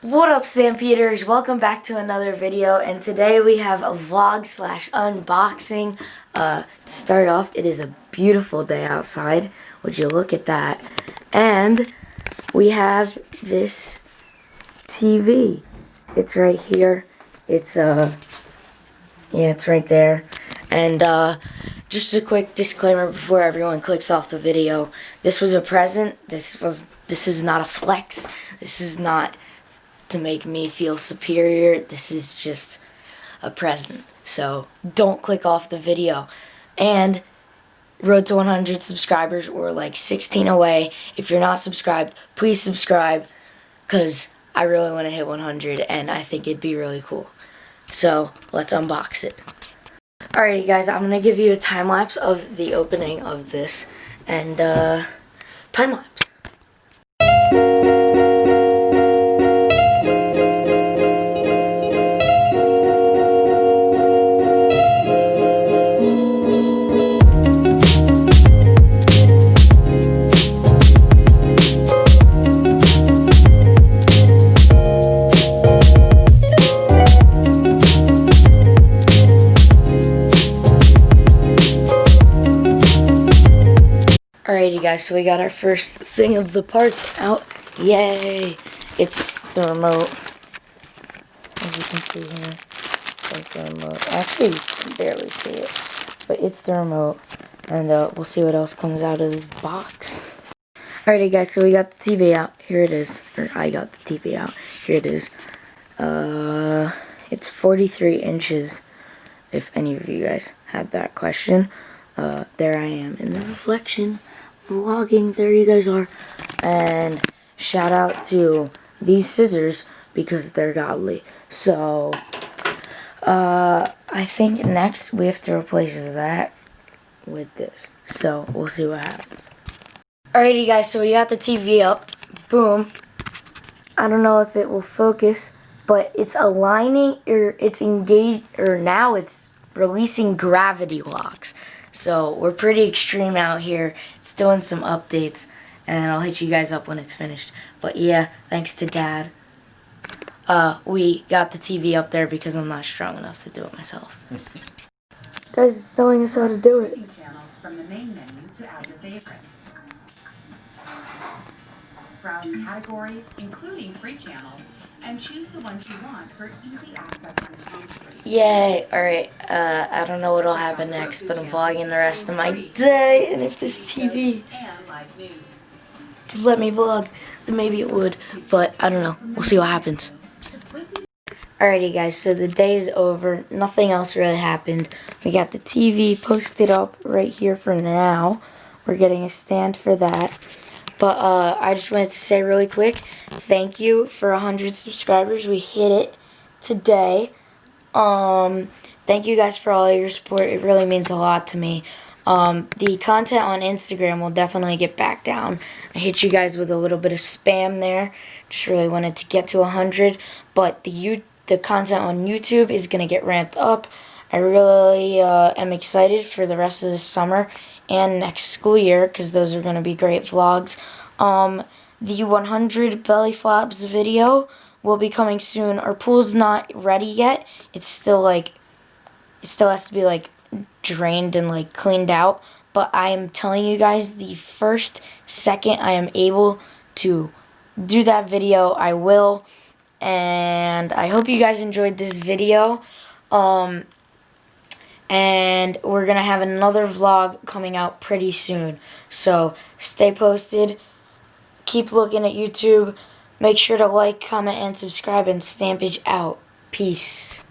What up, Stampeders? Welcome back to another video, and today we have a vlog slash unboxing. To start off, it is a beautiful day outside. Would you look at that? And we have this TV. It's right here. It's it's right there. And just a quick disclaimer before everyone clicks off the video. This was a present. This is not a flex. This is not to make me feel superior. This is just a present. So don't click off the video. And road to 100 subscribers, we're like 16 away. If you're not subscribed, please subscribe, because I really want to hit 100 and I think it'd be really cool. So let's unbox it. Alrighty guys, I'm gonna give you a time lapse of the opening of this, and time lapse. Alrighty guys, so we got our first thing of the parts out. Yay! It's the remote. As you can see here, it's the remote. Actually, you can barely see it, but it's the remote. And we'll see what else comes out of this box. Alrighty guys, so we got the TV out. Here it is. Or I got the TV out. Here it is. It's 43 inches, if any of you guys had that question. There I am in the reflection, vlogging. There you guys are. And shout out to these scissors because they're godly. So I think next we have to replace that with this. So we'll see what happens. Alrighty guys, so we got the TV up. Boom. I don't know if it will focus, but it's aligning, or it's engaged, or now it's releasing gravity locks. So we're pretty extreme out here. It's doing some updates, and I'll hit you guys up when it's finished. But yeah, thanks to Dad. We got the TV up there because I'm not strong enough to do it myself. Guys, it's telling us how to do it. Channels from the main menu to add your favorites. Browse categories, including free channels, and choose the ones you want for easy access on the home screen. Yay! Alright, I don't know what'll happen next, but I'm vlogging the rest of my day, and if this TV could let me vlog, then maybe it would, but I don't know. We'll see what happens. Alrighty guys, so the day is over. Nothing else really happened. We got the TV posted up right here for now. We're getting a stand for that. But I just wanted to say really quick, thank you for 100 subscribers. We hit it today. Thank you guys for all your support. It really means a lot to me. The content on Instagram will definitely get back down. I hit you guys with a little bit of spam there. Just really wanted to get to 100. But the content on YouTube is going to get ramped up. I really am excited for the rest of the summer and next school year, because those are going to be great vlogs. The 100 belly flops video will be coming soon. Our pool's not ready yet. It's still like, it still has to be like drained and like cleaned out. But I am telling you guys, the second I am able to do that video, I will. And I hope you guys enjoyed this video. And we're going to have another vlog coming out pretty soon. So stay posted. Keep looking at YouTube. Make sure to like, comment, and subscribe. And Stampage out. Peace.